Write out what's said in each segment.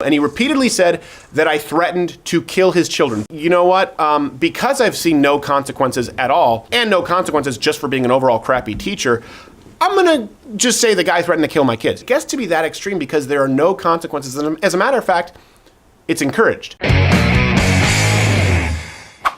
And he repeatedly said that I threatened to kill his children. You know what? Because I've seen no consequences at all, and no consequences just for being an overall crappy teacher, I'm going to just say the guy threatened to kill my kids. It gets to be that extreme because there are no consequences. And as a matter of fact, it's encouraged.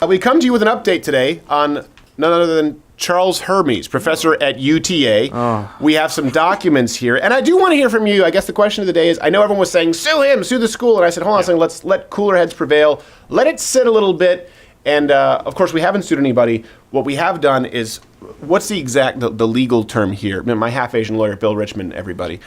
We come to you with an update today on none other than Charles Hermes, professor at UTA. We have some documents here, and I do want to hear from you. I guess the question of the day is, I know everyone was saying, sue him, sue the school, and I said, hold on a second, let's let cooler heads prevail. Let it sit a little bit, and of course we haven't sued anybody. What we have done is, what's the exact, the legal term here? My half-Asian lawyer, Bill Richmond, everybody.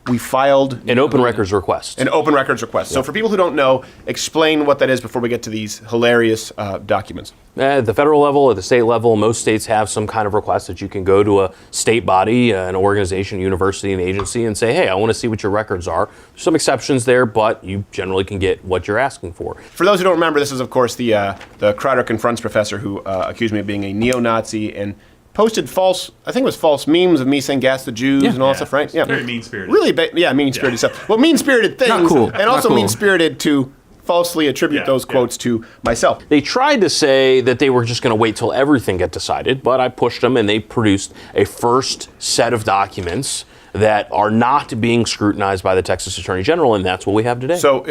We filed an open records request. An open records request. So for people who don't know, explain what that is before we get to these hilarious documents. At the federal level, at the state level, most states have some kind of request that you can go to a state body, an organization, university, an agency, and say, hey, I want to see what your records are. There's some exceptions there, but you generally can get what you're asking for. For those who don't remember, this is, of course, the Crowder Confronts professor who accused me of being a neo-Nazi and posted false memes of me saying gas the Jews and all that stuff, right? Yeah. Very mean-spirited. Really, mean-spirited stuff. Well, mean-spirited things, Not cool. and also mean-spirited to falsely attribute those quotes to myself. They tried to say that they were just going to wait till everything got decided, but I pushed them and they produced a first set of documents that are not being scrutinized by the Texas Attorney General, and that's what we have today. So,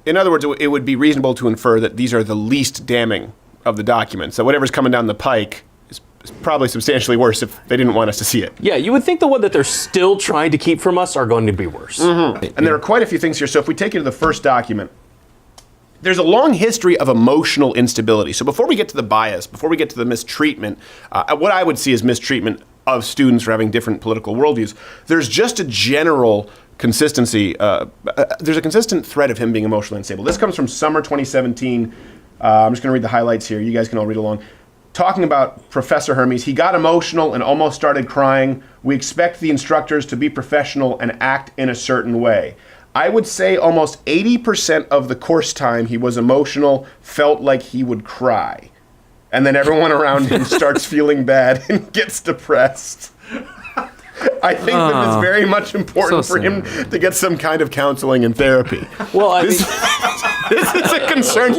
in other words, it would be reasonable to infer that these are the least damning of the documents. So whatever's coming down the pike is probably substantially worse if they didn't want us to see it. Yeah, you would think the one that they're still trying to keep from us are going to be worse. Mm-hmm. And there are quite a few things here. So if we take you to the first document, there's a long history of emotional instability. So before we get to the bias, before we get to the mistreatment, what I would see as mistreatment of students for having different political worldviews, there's just a general consistency. There's a consistent thread of him being emotionally unstable. This comes from summer 2017. I'm just going to read the highlights here. You guys can all read along. Talking about Professor Hermes, he got emotional and almost started crying. We expect the instructors to be professional and act in a certain way. I would say almost 80% of the course time he was emotional, felt like he would cry. And then everyone around him starts feeling bad and gets depressed. I think that it's very much important for him to get some kind of counseling and therapy. Well, this is a concern.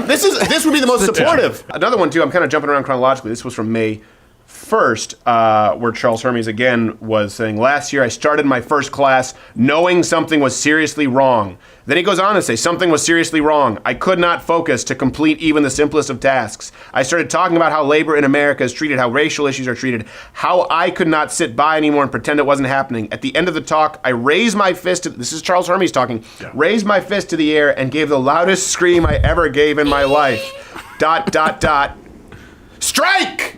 This would be the most supportive. Another one, too, I'm kind of jumping around chronologically. This was from May 1st, where Charles Hermes again was saying, last year I started my first class knowing something was seriously wrong. Then he goes on to say, something was seriously wrong. I could not focus to complete even the simplest of tasks. I started talking about how labor in America is treated, how racial issues are treated, how I could not sit by anymore and pretend it wasn't happening. At the end of the talk, I raised my fist, this is Charles Hermes talking, raised my fist to the air and gave the loudest scream I ever gave in my life. ... Strike!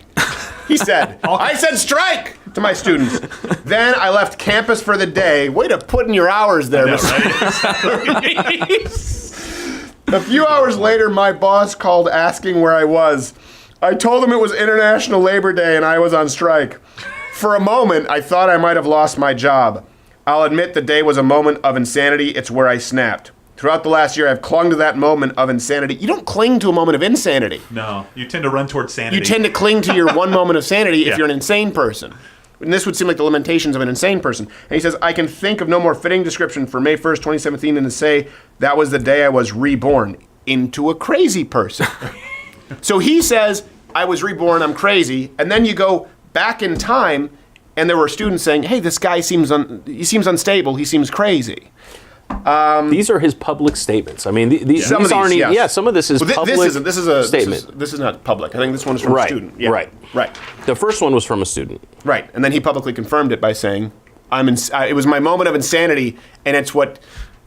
He said. I said strike to my students. Then I left campus for the day. Way to put in your hours there, Mr. A few hours later, my boss called asking where I was. I told him it was International Labor Day and I was on strike. For a moment, I thought I might have lost my job. I'll admit the day was a moment of insanity. It's where I snapped. Throughout the last year, I've clung to that moment of insanity. You don't cling to a moment of insanity. No, you tend to run towards sanity. You tend to cling to your one moment of sanity if you're an insane person. And this would seem like the limitations of an insane person. And he says, I can think of no more fitting description for May 1st, 2017 than to say that was the day I was reborn into a crazy person. So he says, I was reborn, I'm crazy. And then you go back in time, and there were students saying, hey, this guy seems unstable, he seems crazy. These are his public statements. I mean, these aren't even, some of this is public statement. This is not public. I think this one is from a student. Yeah. Right. The first one was from a student. Right. And then he publicly confirmed it by saying, it was my moment of insanity, and it's what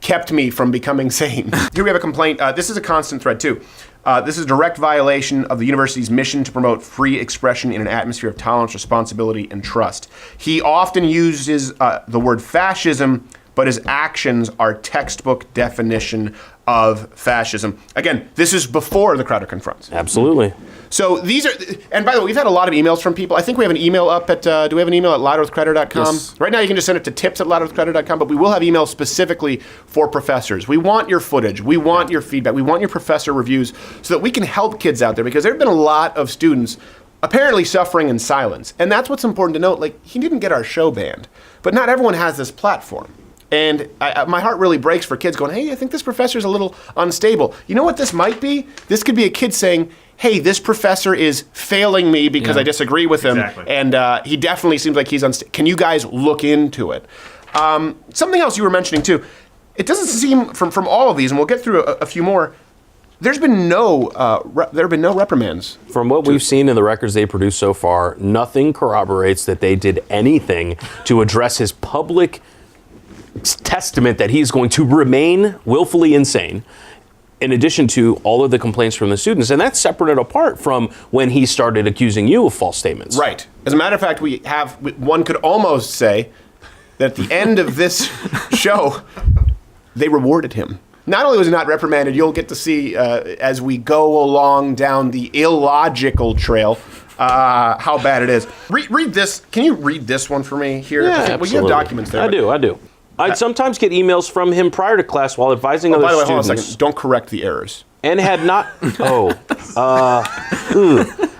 kept me from becoming sane. Here we have a complaint. This is a constant thread, too. This is a direct violation of the university's mission to promote free expression in an atmosphere of tolerance, responsibility, and trust. He often uses the word fascism, but his actions are textbook definition of fascism. Again, this is before the Crowder Confronts. Absolutely. So these are, and by the way, we've had a lot of emails from people. I think we have an email up at, do we have an email at louderwithcrowder.com? Yes. Right now you can just send it to tips@louderwithcrowder.com, but we will have emails specifically for professors. We want your footage. We want your feedback. We want your professor reviews so that we can help kids out there, because there have been a lot of students apparently suffering in silence. And that's what's important to note. Like, he didn't get our show banned, but not everyone has this platform. And my heart really breaks for kids going, hey, I think this professor's a little unstable. You know what this might be? This could be a kid saying, hey, this professor is failing me because I disagree with him. Exactly. And he definitely seems like he's unstable. Can you guys look into it? Something else you were mentioning too, it doesn't seem from all of these, and we'll get through a few more, there have been no reprimands. From what we've seen in the records they produced so far, nothing corroborates that they did anything to address his public testament that he's going to remain willfully insane, in addition to all of the complaints from the students. And that's separate and apart from when he started accusing you of false statements. Right. As a matter of fact, one could almost say that at the end of this show, they rewarded him. Not only was he not reprimanded, you'll get to see as we go along down the illogical trail how bad it is. Read this. Can you read this one for me here? Yeah, Well, absolutely. you have documents there. I do. I'd sometimes get emails from him prior to class while advising other By the way, students. hold on a second. Don't correct the errors. And had not.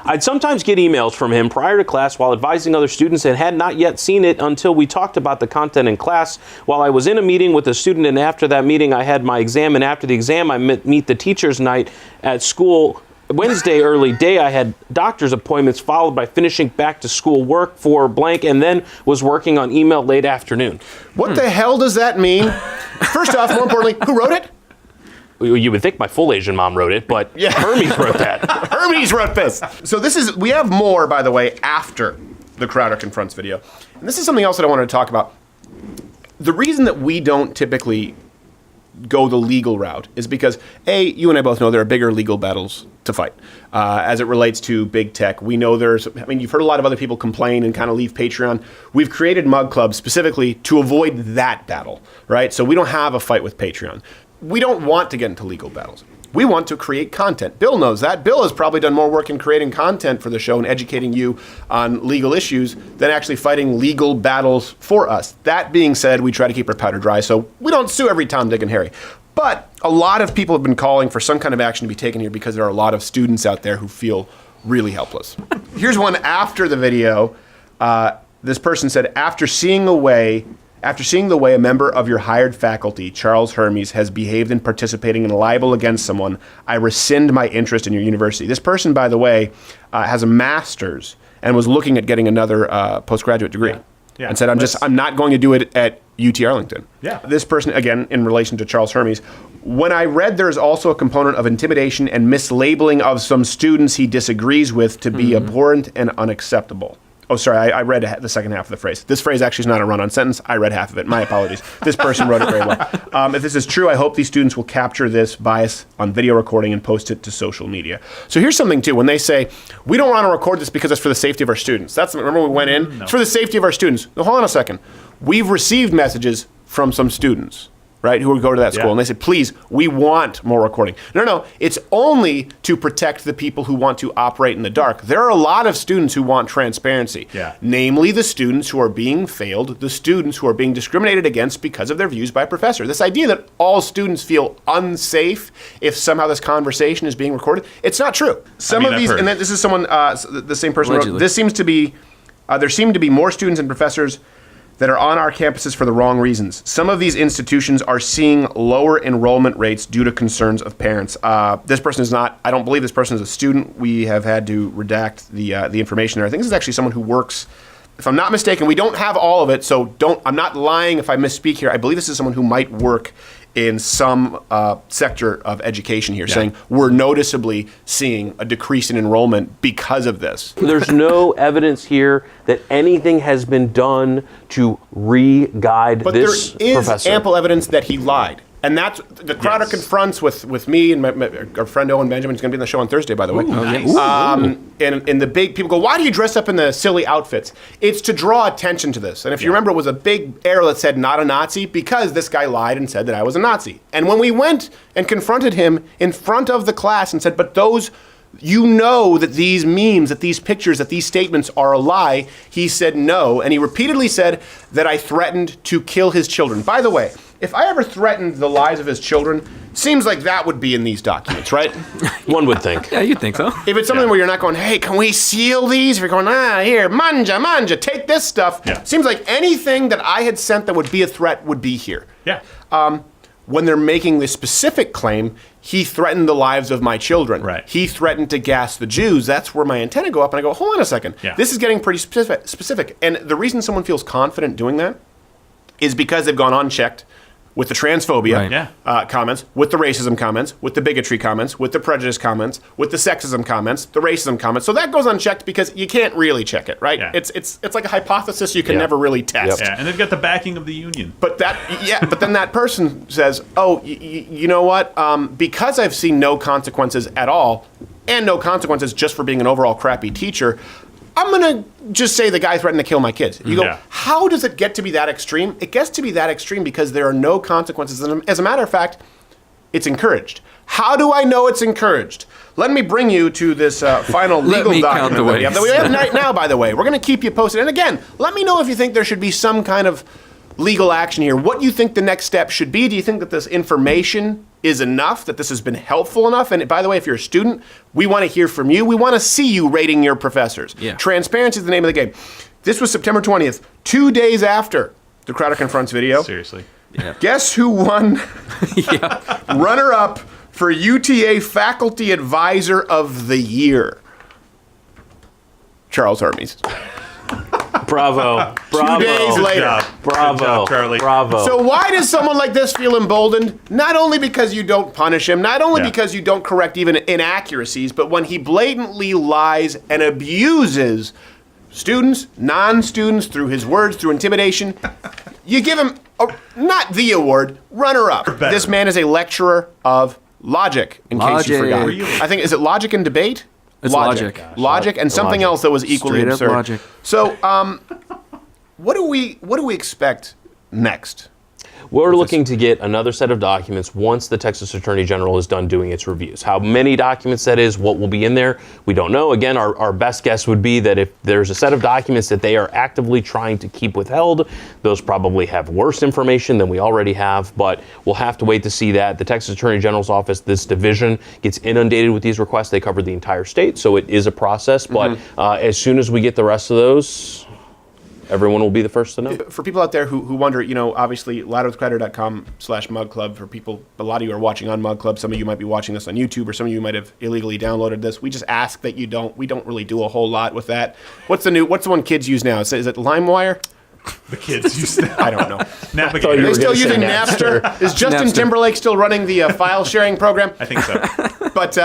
I'd sometimes get emails from him prior to class while advising other students and had not yet seen it until we talked about the content in class. While I was in a meeting with a student, and after that meeting, I had my exam, and after the exam, I meet the teacher's night at school. Wednesday early day, I had doctor's appointments followed by finishing back to school work for blank, and then was working on email late afternoon. What the hell does that mean? First off, more importantly, who wrote it? You would think my full Asian mom wrote it, but Hermes wrote that. Hermes wrote this. So we have more, by the way, after the Crowder Confronts video. And this is something else that I wanted to talk about. The reason that we don't typically go the legal route is because, A, you and I both know there are bigger legal battles to fight. As it relates to big tech, we know you've heard a lot of other people complain and kind of leave Patreon. We've created Mug Club specifically to avoid that battle, right? So we don't have a fight with Patreon. We don't want to get into legal battles. We want to create content. Bill knows that. Bill has probably done more work in creating content for the show and educating you on legal issues than actually fighting legal battles for us. That being said, we try to keep our powder dry, so we don't sue every Tom, Dick, and Harry. But a lot of people have been calling for some kind of action to be taken here because there are a lot of students out there who feel really helpless. Here's one after the video. This person said, after seeing the way a member of your hired faculty, Charles Hermes, has behaved in participating in a libel against someone, I rescind my interest in your university. This person, by the way, has a master's and was looking at getting another postgraduate degree. Yeah. And said, I'm not going to do it at UT Arlington. Yeah. This person, again, in relation to Charles Hermes, when I read there's also a component of intimidation and mislabeling of some students he disagrees with to be abhorrent and unacceptable. Oh, sorry, I read the second half of the phrase. This phrase actually is not a run-on sentence. I read half of it. My apologies. This person wrote it very well. If this is true, I hope these students will capture this bias on video recording and post it to social media. So here's something, too. When they say, we don't want to record this because it's for the safety of our students. Remember we went in? No. It's for the safety of our students. No, hold on a second. We've received messages from some students, right, who would go to that school, and they said, please, we want more recording. No, it's only to protect the people who want to operate in the dark. There are a lot of students who want transparency, namely the students who are being failed, the students who are being discriminated against because of their views by a professor. This idea that all students feel unsafe if somehow this conversation is being recorded, it's not true. Some of these, and this is someone, the same person wrote, this seems to be, there seem to be more students and professors that are on our campuses for the wrong reasons. Some of these institutions are seeing lower enrollment rates due to concerns of parents. This person is not, I don't believe this person is a student. We have had to redact the information there. I think this is actually someone who works, if I'm not mistaken, we don't have all of it, so I'm not lying if I misspeak here. I believe this is someone who might work in some sector of education here, saying we're noticeably seeing a decrease in enrollment because of this. There's no evidence here that anything has been done to re-guide this professor. But there is ample evidence that he lied. And that's the Crowder Confronts with me and our friend Owen Benjamin is going to be on the show on Thursday, by the way. Nice. And the big people go, why do you dress up in the silly outfits? It's to draw attention to this. And if you remember, it was a big arrow that said not a Nazi because this guy lied and said that I was a Nazi. And when we went and confronted him in front of the class and said, but those You know that these memes, that these pictures, that these statements are a lie. He said no, and he repeatedly said that I threatened to kill his children. By the way, if I ever threatened the lives of his children, seems like that would be in these documents, right? One would think. Yeah, you'd think so. If it's something where you're not going, hey, can we seal these? If you're going, here, manja, take this stuff. Yeah. Seems like anything that I had sent that would be a threat would be here. Yeah. When they're making this specific claim, he threatened the lives of my children. Right. He threatened to gas the Jews. That's where my antenna go up, and I go, hold on a second. Yeah. This is getting pretty specific. And the reason someone feels confident doing that is because they've gone unchecked with the transphobia Right. Yeah. comments, with the racism comments, with the bigotry comments, with the prejudice comments, with the sexism comments, the racism comments. So that goes unchecked because you can't really check it, right? Yeah. It's like a hypothesis you can Yeah. never really test. Yeah, and they've got the backing of the union. But but then that person says, "Oh, you know what? Because I've seen no consequences at all, and no consequences just for being an overall crappy teacher, I'm gonna just say the guy threatened to kill my kids." You go, Yeah. how does it get to be that extreme? It gets to be that extreme because there are no consequences. And as a matter of fact, it's encouraged. How do I know it's encouraged? Let me bring you to this final legal me count document the that we have. ways. That we have right now, by the way. We're going to keep you posted. And again, let me know if you think there should be some kind of legal action here. What you think the next step should be? Do you think that this information is enough, that this has been helpful enough? And by the way, if you're a student, we want to hear from you. We want to see you rating your professors. Yeah. Transparency is the name of the game. This was September 20th, 2 days after the Crowder Confronts video. Seriously. Guess who won runner-up for UTA Faculty Advisor of the Year? Charles Hermes. Bravo. Bravo. 2 days Good later. job. Bravo. Good job, Charlie. Bravo. So why does someone like this feel emboldened? Not only because you don't punish him, not only Yeah. because you don't correct even inaccuracies, but when he blatantly lies and abuses students, non-students, through his words, through intimidation, you give him, not the award, runner-up. better. This man is a lecturer of logic, in case you Logic. forgot. Were you- I think, is it logic and debate? It's logic. Logic and something Logic. else that was equally Straight up absurd. logic. So, what do we expect next? We're looking to get another set of documents once the Texas Attorney General is done doing its reviews. How many documents that is, what will be in there, we don't know. Again, our best guess would be that if there's a set of documents that they are actively trying to keep withheld, those probably have worse information than we already have, but we'll have to wait to see that. The Texas Attorney General's office, this division, gets inundated with these requests. They cover the entire state, so it is a process, but as soon as we get the rest of those, everyone will be the first to know. For people out there who wonder, obviously, louderwithcrowder.com/Mug Club, for people, a lot of you are watching on Mug Club. Some of you might be watching this on YouTube, or some of you might have illegally downloaded this. We just ask that you don't. We don't really do a whole lot with that. What's the one kids use now? Is it LimeWire? The kids use that. I don't know. Navigator. you Are they were still gonna say using Napster. Napster? Is Justin Napster. Timberlake still running the file sharing program? I think so. But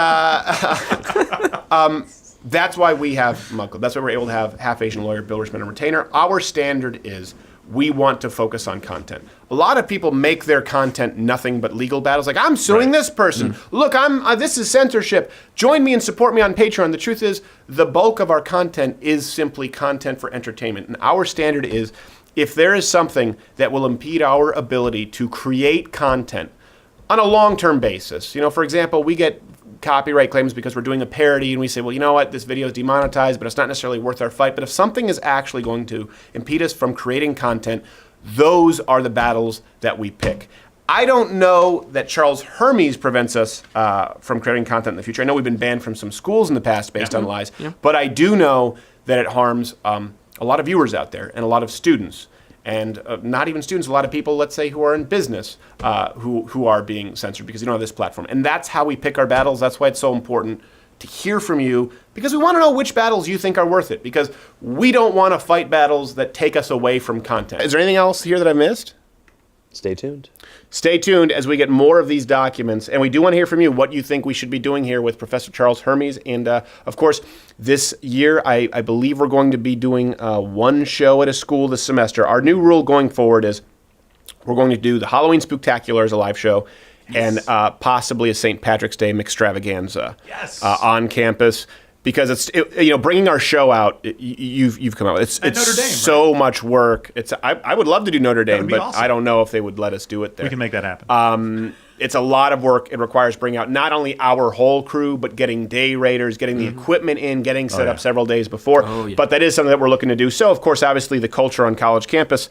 that's why we have Mug Club. That's why we're able to have Half Asian Lawyer, Bill Richmond, and Retainer. Our standard is we want to focus on content. A lot of people make their content nothing but legal battles. Like, I'm suing Right. this person. Look, this is censorship. Join me and support me on Patreon. The truth is, the bulk of our content is simply content for entertainment. And our standard is, if there is something that will impede our ability to create content on a long-term basis, for example, we get copyright claims because we're doing a parody and we say, well, you know what, this video is demonetized, but it's not necessarily worth our fight. But if something is actually going to impede us from creating content, those are the battles that we pick. I don't know that Charles Hermes prevents us from creating content in the future. I know we've been banned from some schools in the past based on lies, but I do know that it harms a lot of viewers out there and a lot of students. And not even students, a lot of people, let's say, who are in business, who are being censored because you don't have this platform. And that's how we pick our battles. That's why it's so important to hear from you, because we want to know which battles you think are worth it, because we don't want to fight battles that take us away from content. Is there anything else here that I missed? Stay tuned. Stay tuned as we get more of these documents, and we do want to hear from you what you think we should be doing here with Professor Charles Hermes. And of course, this year, I believe we're going to be doing one show at a school this semester. Our new rule going forward is we're going to do the Halloween Spooktacular as a live show, and possibly a St. Patrick's Day Mixtravaganza Yes. on campus. Because it's bringing our show out. You've come out. It's Notre Dame, so much work. I would love to do Notre Dame, be but awesome. I don't know if they would let us do it there. We can make that happen. It's a lot of work. It requires bringing out not only our whole crew, but getting day raiders, getting the equipment in, getting set up several days before. But that is something that we're looking to do. So, of course, obviously, the culture on college campus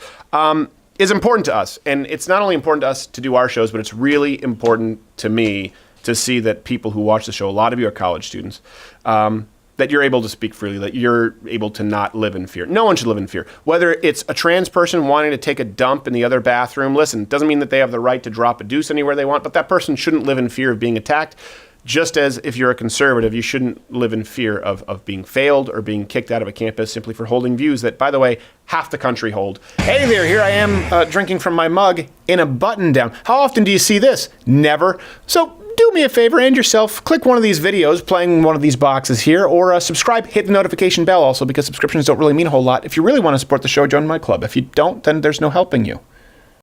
is important to us. And it's not only important to us to do our shows, but it's really important to me to see that people who watch the show, a lot of you are college students, that you're able to speak freely, that you're able to not live in fear. No one should live in fear. Whether it's a trans person wanting to take a dump in the other bathroom, listen, it doesn't mean that they have the right to drop a deuce anywhere they want, but that person shouldn't live in fear of being attacked. Just as if you're a conservative, you shouldn't live in fear of being failed or being kicked out of a campus simply for holding views that, by the way, half the country hold. Hey there, here I am drinking from my mug in a button down. How often do you see this? Never. So do me a favor and yourself, click one of these videos playing one of these boxes here, or subscribe, hit the notification bell also, because subscriptions don't really mean a whole lot. If you really want to support the show, join my club. If you don't, then there's no helping you.